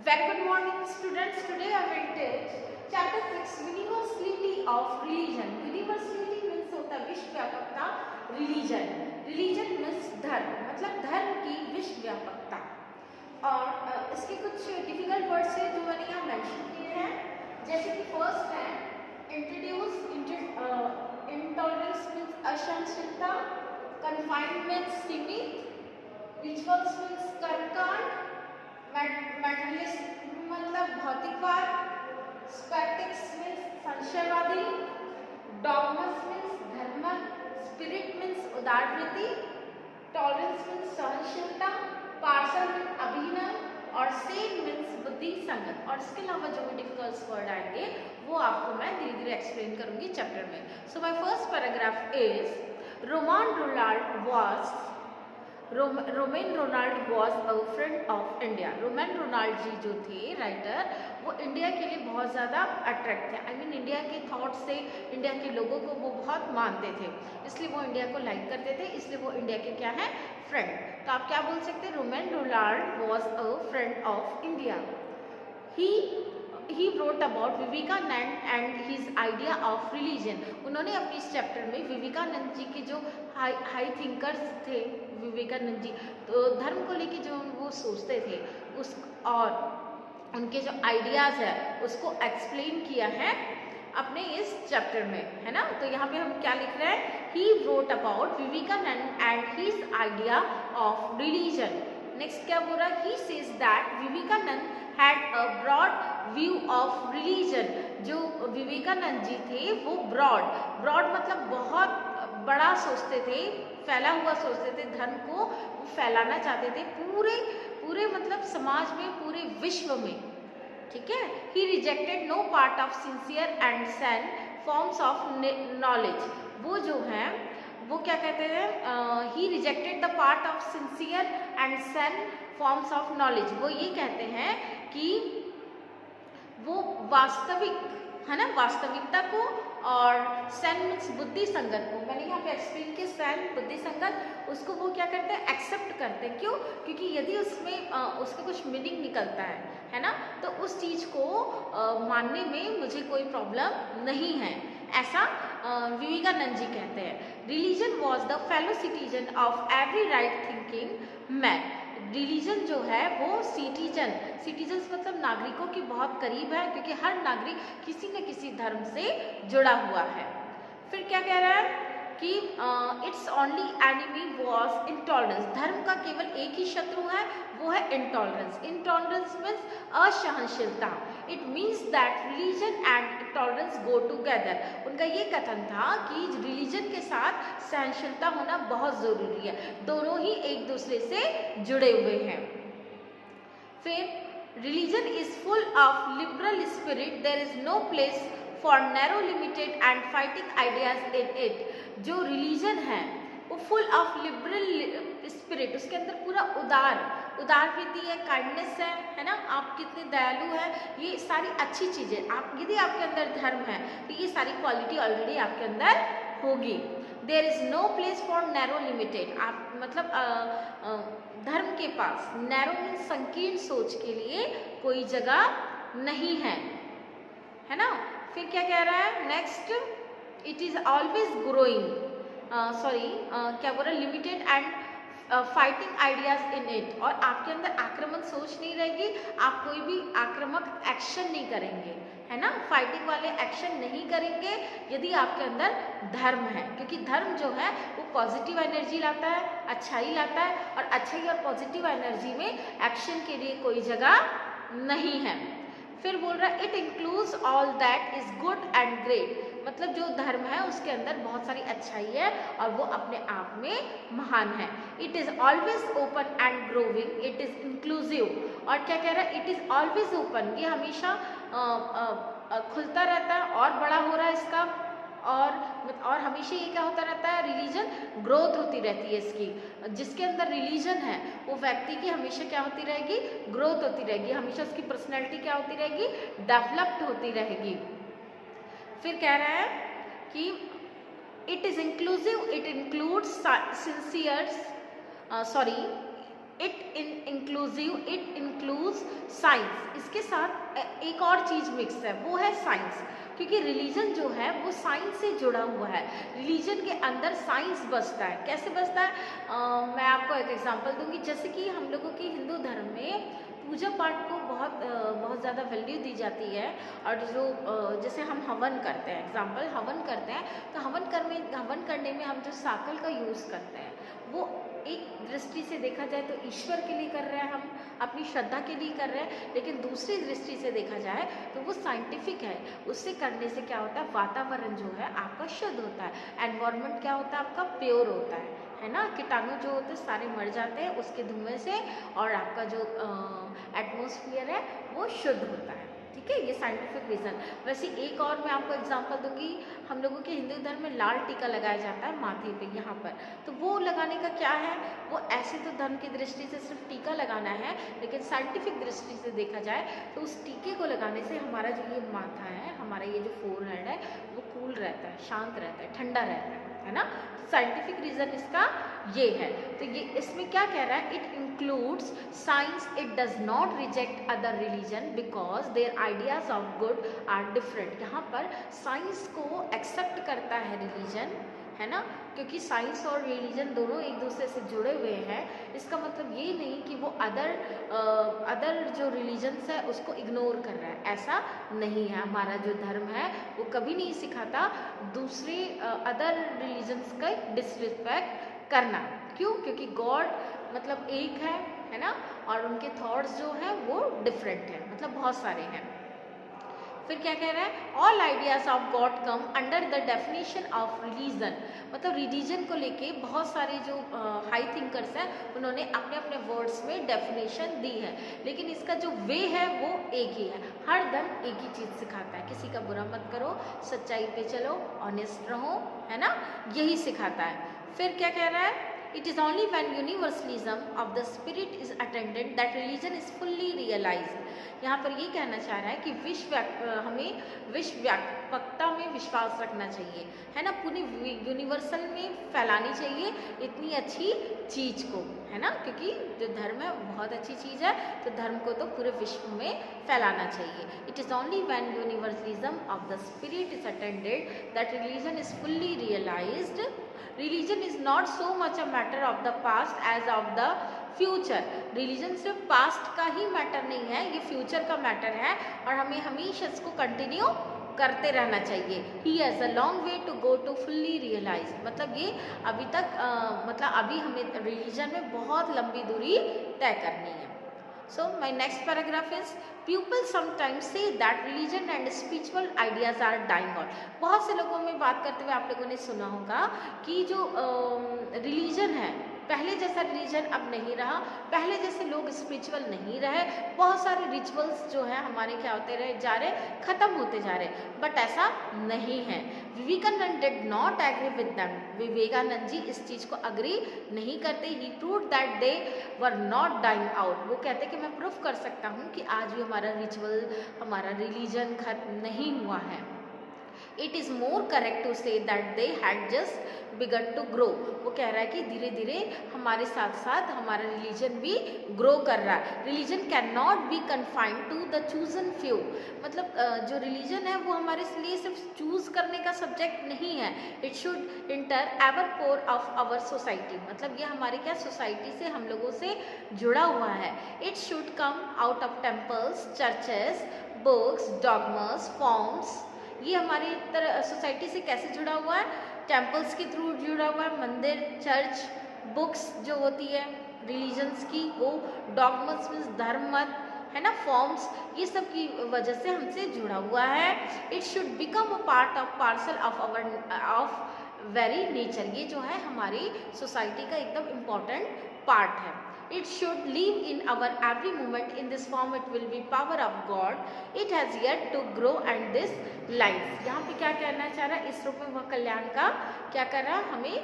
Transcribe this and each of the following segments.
Very good morning, students. Today I will teach chapter 6 Universality of Religion. Universality means होता है विश्व व्यापकता. Religion means धर्म, मतलब धर्म की विश्व व्यापकता. और इसके कुछ डिफिकल्ट वर्ड्स हैं जो मैंने यहाँ मेंशन किए हैं, जैसे कि फर्स्ट है इंट्रोड्यूस. इंटॉलरेंस मीन्स असहनशीलता. कन्फाइंड मीन्स सीमित. रिचुअल्स मीन्स कर्मकांड. मेटरलिस्ट मतलब भौतिकवाद. स्पेक्टिक्स मीन्स संशयवादी. डॉगमस मीन्स धर्म. स्पिरिट मीन्स उदारवृत्ति. टॉलरेंस मीन्स सहनशीलता. पार्सल मीन्स अभिनव. और सेम मीन्स बुद्धि संगत. और इसके अलावा जो भी डिफिकल्ट वर्ड आएंगे वो आपको मैं धीरे धीरे एक्सप्लेन करूंगी चैप्टर में. So my first paragraph is Romain Rolland was a friend of India. Romain Rolland ji जो थे राइटर, वो इंडिया के लिए बहुत ज़्यादा अट्रैक्ट थे. आई मीन इंडिया के थॉट से, इंडिया के लोगों को वो बहुत मानते थे, इसलिए वो इंडिया को लाइक करते थे, इसलिए वो इंडिया के क्या है, फ्रेंड. तो आप क्या बोल सकते हैं, Romain Rolland was a friend of India. He wrote about Vivekananda and his idea of religion. उन्होंने अपने इस चैप्टर में विवेकानंद जी के जो हाई थिंकर्स थे, विवेकानंद जी तो धर्म को लेके जो वो सोचते थे उस और उनके जो आइडियाज़ है उसको एक्सप्लेन किया है अपने इस चैप्टर में, है ना. तो यहाँ पे हम क्या लिख रहे हैं, he wrote about Vivekananda and his idea of religion. Next क्या बोल रहा है, he says that Vivekananda had a broad view of religion. जो विवेकानंद जी थे वो ब्रॉड मतलब बहुत बड़ा सोचते थे, फैला हुआ सोचते थे. धर्म को फैलाना चाहते थे पूरे मतलब समाज में, पूरे विश्व में. ठीक है. He rejected no part of sincere and sane forms of knowledge. वो जो है वो क्या कहते हैं, he rejected the part of sincere and sane forms of knowledge. वो ये कहते हैं कि वो वास्तविक, है ना, वास्तविकता को और सैन मीन्स बुद्धि संगत को, मैंने यहाँ पे एक्सप्लेन किया, सैन बुद्धि संगत, उसको वो क्या करते हैं, एक्सेप्ट करते हैं. क्यों? क्योंकि यदि उसमें उसका कुछ मीनिंग निकलता है ना, तो उस चीज़ को मानने में मुझे कोई प्रॉब्लम नहीं है, ऐसा विवेकानंद जी कहते हैं. Religion was the fellow citizen of every right thinking man. Religion जो है वो सिटीजन्स मतलब नागरिकों के बहुत करीब है, क्योंकि हर नागरिक किसी न किसी धर्म से जुड़ा हुआ है. फिर क्या कह रहा है कि it's only enemy was intolerance. धर्म का केवल एक ही शत्रु है, वो है इंटॉलरेंस. इंटॉलरेंस मीन्स असहनशीलता. It means that religion and intolerance go together. उनका ये कथन था कि रिलीजन के साथ सहनशीलता होना बहुत ज़रूरी है, दोनों ही एक दूसरे से जुड़े हुए हैं. फिर religion is full of liberal spirit, there is no place for narrow limited and fighting ideas in it. जो रिलीजन है वो फुल ऑफ लिबरल स्पिरिट, उसके अंदर पूरा उदारवृत्ति है, काइंडनेस है ना, आप कितने दयालु हैं, ये सारी अच्छी चीज़ें. आप यदि आपके अंदर धर्म है तो ये सारी क्वालिटी ऑलरेडी आपके अंदर होगी. There is no place for narrow limited. आप मतलब धर्म के पास नैरो मीन्स संकीर्ण सोच के लिए कोई जगह नहीं है ना. फिर क्या कह रहा है next, it is always growing, क्या बोल रहा है, limited and fighting ideas in it. और आपके अंदर आक्रामक सोच नहीं रहेगी, आप कोई भी आक्रामक एक्शन नहीं करेंगे, है ना, फाइटिंग वाले एक्शन नहीं करेंगे यदि आपके अंदर धर्म है. क्योंकि धर्म जो है वो पॉजिटिव एनर्जी लाता है, अच्छाई लाता है, और अच्छाई और पॉजिटिव एनर्जी में एक्शन के लिए कोई जगह नहीं है. फिर बोल रहा है it includes all that is good and great. मतलब जो धर्म है उसके अंदर बहुत सारी अच्छाई है और वो अपने आप में महान है. It is always open and growing, it is inclusive. और क्या कह रहा है, इट इज़ ऑलवेज ओपन, ये हमेशा खुलता रहता है और बड़ा हो रहा है इसका. और हमेशा ये क्या होता रहता है, रिलीजन ग्रोथ होती रहती है इसकी. जिसके अंदर रिलीजन है वो व्यक्ति की हमेशा क्या होती रहेगी, ग्रोथ होती रहेगी, हमेशा उसकी पर्सनैलिटी क्या होती रहेगी, डेवलप्ड होती रहेगी. फिर कह रहा है कि it is inclusive, it includes sincere it includes science. इसके साथ एक और चीज़ मिक्स है, वो है साइंस, क्योंकि रिलीजन जो है वो साइंस से जुड़ा हुआ है। रिलीजन के अंदर साइंस बसता है। कैसे बसता है? मैं आपको एक एग्जांपल दूंगी। जैसे कि हम लोगों के हिंदू धर्म में पूजा पाठ को बहुत ज़्यादा वैल्यू दी जाती है। और जो जैसे हम हवन करते हैं, एग्जांपल हवन करते हैं, तो हवन करने में हम जो साकल का यूज़ करते हैं, वो एक दृष्टि से देखा जाए तो ईश्वर के लिए कर रहे हैं, हम अपनी श्रद्धा के लिए कर रहे हैं। लेकिन दूसरी दृष्टि से देखा जाए तो वो साइंटिफिक है। उससे करने से क्या होता है? वातावरण जो है आपका शुद्ध होता है, एनवायरनमेंट क्या होता है आपका? प्योर होता है ना। कीटाणु जो होते हैं सारे मर जाते हैं उसके धुएं से, और आपका जो एटमॉस्फेयर है वो शुद्ध होता है। ठीक है, ये साइंटिफिक रीज़न। वैसे एक और मैं आपको एग्जांपल दूंगी। हम लोगों के हिंदू धर्म में लाल टीका लगाया जाता है माथे पे, यहाँ पर। तो वो लगाने का क्या है? वो ऐसे तो धर्म की दृष्टि से सिर्फ टीका लगाना है, लेकिन साइंटिफिक दृष्टि से देखा जाए तो उस टीके को लगाने से हमारा जो ये माथा है, हमारा ये जो फोरहेड है, वो कूल रहता है, शांत रहता है, ठंडा रहता है ना। तो साइंटिफिक रीज़न इसका ये है। तो ये इसमें क्या कह रहा है? It includes science, it does not reject other religion because their ideas of good are different. यहाँ पर साइंस को एक्सेप्ट करता है रिलीजन, है ना, क्योंकि साइंस और रिलीजन दोनों एक दूसरे से जुड़े हुए हैं। इसका मतलब ये नहीं कि वो अदर जो रिलीजन्स है उसको इग्नोर कर रहा है, ऐसा नहीं है। हमारा जो धर्म है वो कभी नहीं सिखाता दूसरे अदर रिलीजन्स का डिसरिस्पेक्ट करना। क्यों? क्योंकि गॉड मतलब एक है ना, और उनके थॉट्स जो हैं वो डिफरेंट हैं, मतलब बहुत सारे हैं। फिर क्या कह रहा है? All ideas of God come under the definition of religion. मतलब रिलीजन को लेके बहुत सारे जो हाई थिंकर्स हैं उन्होंने अपने अपने वर्ड्स में डेफिनेशन दी है, लेकिन इसका जो वे है वो एक ही है। हर धर्म एक ही चीज़ सिखाता है, किसी का बुरा मत करो, सच्चाई पे चलो, ऑनेस्ट रहो, है ना, यही सिखाता है। फिर क्या कह रहा है? It is only when universalism of the spirit is attended that religion is fully realized। यहाँ पर ये कहना चाह रहा है कि हमें विश्व व्यापकता में विश्वास रखना चाहिए, है ना, पूरी यूनिवर्सल में फैलानी चाहिए इतनी अच्छी चीज़ को, है ना, क्योंकि जो धर्म है बहुत अच्छी चीज़ है, तो धर्म को तो पूरे विश्व में फैलाना चाहिए। It is only when universalism of the spirit is attended that religion is fully realised. Religion is not so much a matter of the past as of the future. Religion सिर्फ पास्ट का ही matter नहीं है, ये future का matter है, और हमें हमेशा इसको कंटिन्यू करते रहना चाहिए। He has a long way to go to fully realise. मतलब ये अभी तक मतलब अभी हमें रिलीजन में बहुत लंबी दूरी तय करनी है। So my next paragraph is people sometimes say that religion and spiritual ideas are dying out। बहुत से लोगों में बात करते हुए आप लोगों ने सुना होगा कि जो रिलीजन है, पहले जैसा रिलीजन अब नहीं रहा, पहले जैसे लोग स्पिरिचुअल नहीं रहे, बहुत सारे रिचुअल्स जो है हमारे क्या होते रहे जा रहे, खत्म होते जा रहे, बट ऐसा नहीं है। Vivekananda did not agree with them. Vivekananda ji इस चीज़ को अग्री नहीं करते। He proved that they were not dying out. वो कहते कि मैं प्रूफ कर सकता हूँ कि आज भी हमारा रिचुअल, हमारा रिलीजन खत्म नहीं हुआ है। It is more correct to say that they had just began to grow. वो कह रहा है कि धीरे धीरे हमारे साथ साथ हमारा रिलीजन भी ग्रो कर रहा है। Religion can not be confined to the chosen few. मतलब जो रिलीजन है वो हमारे लिए सिर्फ चूज करने का सब्जेक्ट नहीं है। It should enter every core of our society. मतलब ये हमारे क्या सोसाइटी से, हम लोगों से जुड़ा हुआ है। It should come out of temples, churches, books, dogmas, forms. ये हमारी सोसाइटी से कैसे जुड़ा हुआ है? टेम्पल्स के थ्रू जुड़ा हुआ है, मंदिर, चर्च, बुक्स जो होती है रिलीजन्स की, वो डॉगमस मीन्स धर्म मत, है ना, फॉर्म्स, ये सब की वजह से हमसे जुड़ा हुआ है। It should become a part of parcel of hour of very nature. ये जो है हमारी सोसाइटी का एकदम इम्पॉर्टेंट पार्ट है। It should live in our every moment. In this form it will be power of God. It has yet to grow and this life। यहाँ पे क्या कहना चाह रहा है? इस रूप में वह कल्याण का क्या कर रहा है? हमें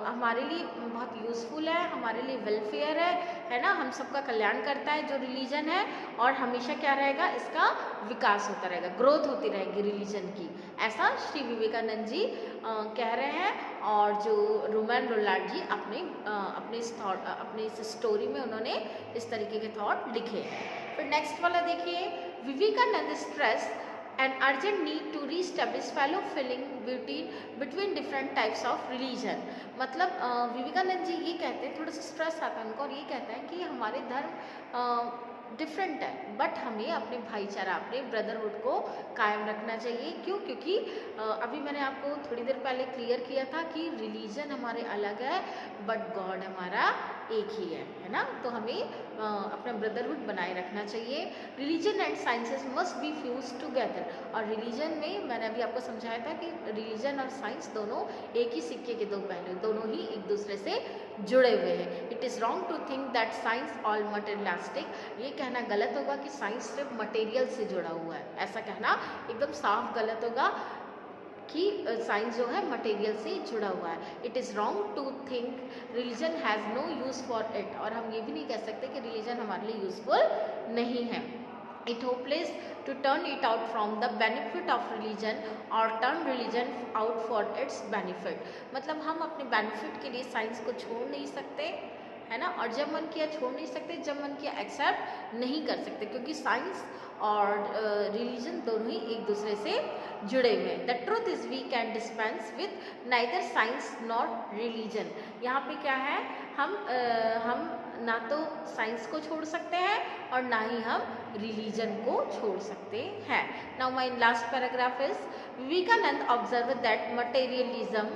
हमारे लिए बहुत यूजफुल है, हमारे लिए वेलफेयर है ना, हम सबका कल्याण करता है जो रिलीजन है, और हमेशा क्या रहेगा? इसका विकास होता रहेगा, ग्रोथ होती रहेगी रिलीजन की। ऐसा श्री विवेकानंद जी कह रहे हैं। और जो रोमैन रोलांड जी अपने इस स्टोरी में उन्होंने इस तरीके के थॉट लिखे हैं। फिर नेक्स्ट वाला देखिए, Vivekananda stress an urgent need to re-establish fellow feeling between different types of religion। मतलब विवेकानंद जी ये कहते हैं, थोड़ा सा स्ट्रेस आता है उनको और ये कहते हैं कि हमारे धर्म डिफरेंट है, बट हमें अपने भाईचारा, अपने ब्रदरहुड को कायम रखना चाहिए। क्यों? क्योंकि अभी मैंने आपको थोड़ी देर पहले क्लियर किया था कि रिलीजन हमारे अलग है बट गॉड हमारा एक ही है ना। तो हमें अपना ब्रदरहुड बनाए रखना चाहिए। Religion and sciences must be fuse together. और रिलीजन में मैंने अभी आपको समझाया था कि रिलीजन और साइंस दोनों एक ही सिक्के के दो पहलू, दोनों ही एक दूसरे से जुड़े हुए हैं। It is wrong to think that science all materialistic. ये कहना गलत होगा कि साइंस सिर्फ मटेरियल से जुड़ा हुआ है, ऐसा कहना एकदम साफ गलत होगा कि साइंस जो है मटेरियल से जुड़ा हुआ है। It is wrong to think religion has no use for it. और हम ये भी नहीं कह सकते कि रिलीजन हमारे लिए यूज़फुल नहीं है। It hopeless to turn it out from the benefit of religion और turn religion out for its benefit. मतलब हम अपने बेनिफिट के लिए साइंस को छोड़ नहीं सकते, है ना। और जब मन किया छोड़ नहीं सकते, जब मन किया एक्सेप्ट नहीं कर सकते, क्योंकि साइंस और रिलीजन दोनों ही एक दूसरे से जुड़े हुए हैं। The truth is we can dispense with neither science not religion. यहाँ पे क्या है, हम ना तो साइंस को छोड़ सकते हैं और ना ही हम रिलीजन को छोड़ सकते हैं। Now my last paragraph is, Vivekananda observe that materialism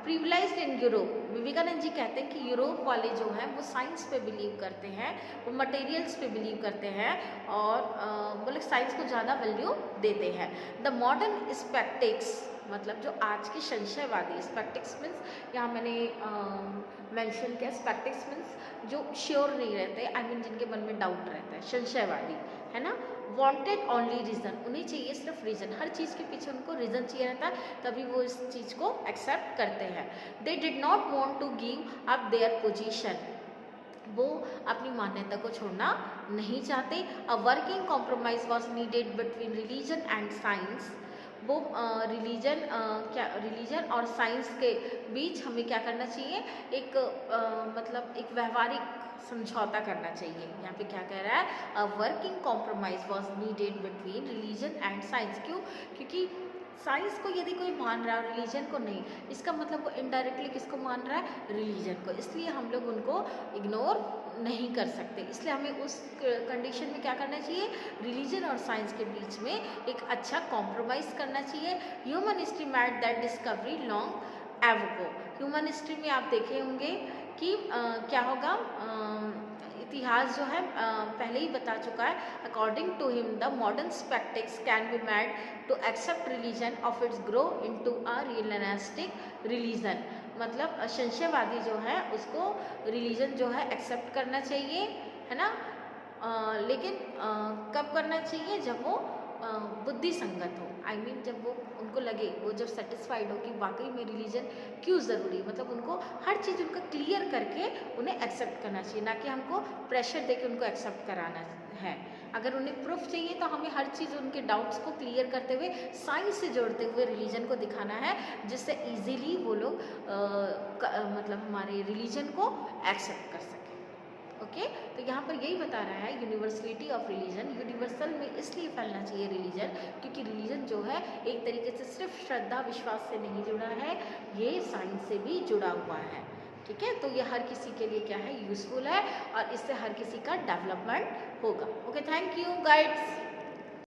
privileged in Europe. Vivekananda ji कहते हैं कि यूरोप वाले जो हैं वो साइंस पे बिलीव करते हैं, वो मटेरियल्स पे बिलीव करते हैं और बोले साइंस को ज़्यादा वैल्यू देते हैं। द मॉडर्न स्पेक्टिक्स, मतलब जो आज के संशयवादी, स्पेक्टिक्स मीन्स यहाँ मैंने मेंशन किया, स्पेक्टिक्स मीन्स जो श्योर नहीं रहते, आई मीन जिनके मन में डाउट रहता है, संशयवादी, है ना। वांटेड ओनली रीज़न, उन्हें चाहिए सिर्फ रीज़न, हर चीज़ के पीछे उनको रीज़न चाहिए रहता है, तभी वो इस चीज़ को एक्सेप्ट करते हैं। They did not want to give up their position, वो अपनी मान्यता को छोड़ना नहीं चाहते। A working compromise was needed between religion and science. वो रिलीजन और साइंस के बीच हमें क्या करना चाहिए, एक मतलब एक व्यवहारिक समझौता करना चाहिए। यहाँ पे क्या कह रहा है, अ working compromise was needed between religion and science. क्यों? क्योंकि साइंस को यदि कोई मान रहा है, रिलीजन को नहीं, इसका मतलब वो इनडायरेक्टली किसको मान रहा है, रिलीजन को। इसलिए हम लोग उनको इग्नोर नहीं कर सकते। इसलिए हमें उस कंडीशन में क्या करना चाहिए, रिलीजन और साइंस के बीच में एक अच्छा कॉम्प्रोमाइज़ करना चाहिए। Human history made that discovery long एवो। ह्यूमन हिस्ट्री में आप देखे होंगे कि क्या होगा, इतिहास जो है पहले ही बता चुका है। According to him the modern sceptics can be made to accept religion of its grow into a realistic religion. मतलब संशयवादी जो है उसको रिलीजन जो है एक्सेप्ट करना चाहिए, है ना। लेकिन कब करना चाहिए, जब वो बुद्धि संगत हो, आई मीन जब वो उनको लगे, वो जब सेटिस्फाइड हो कि वाकई में रिलीजन क्यों ज़रूरी, मतलब उनको हर चीज़ उनका क्लियर करके उन्हें एक्सेप्ट करना चाहिए, ना कि हमको प्रेशर देके उनको एक्सेप्ट कराना है। अगर उन्हें प्रूफ चाहिए तो हमें हर चीज़ उनके डाउट्स को क्लियर करते हुए, साइंस से जोड़ते हुए रिलीजन को दिखाना है, जिससे इजीली वो लोग मतलब हमारे रिलीजन को एक्सेप्ट कर सकें। ओके, तो यहाँ पर यही बता रहा है, यूनिवर्सलिटी ऑफ रिलीजन, यूनिवर्सल में इसलिए फैलना चाहिए रिलीजन क्योंकि रिलीजन जो है एक तरीके से सिर्फ श्रद्धा विश्वास से नहीं जुड़ा है, ये साइंस से भी जुड़ा हुआ है। ठीक है, तो ये हर किसी के लिए क्या है, यूजफुल है और इससे हर किसी का डेवलपमेंट होगा। Okay, thank you guides.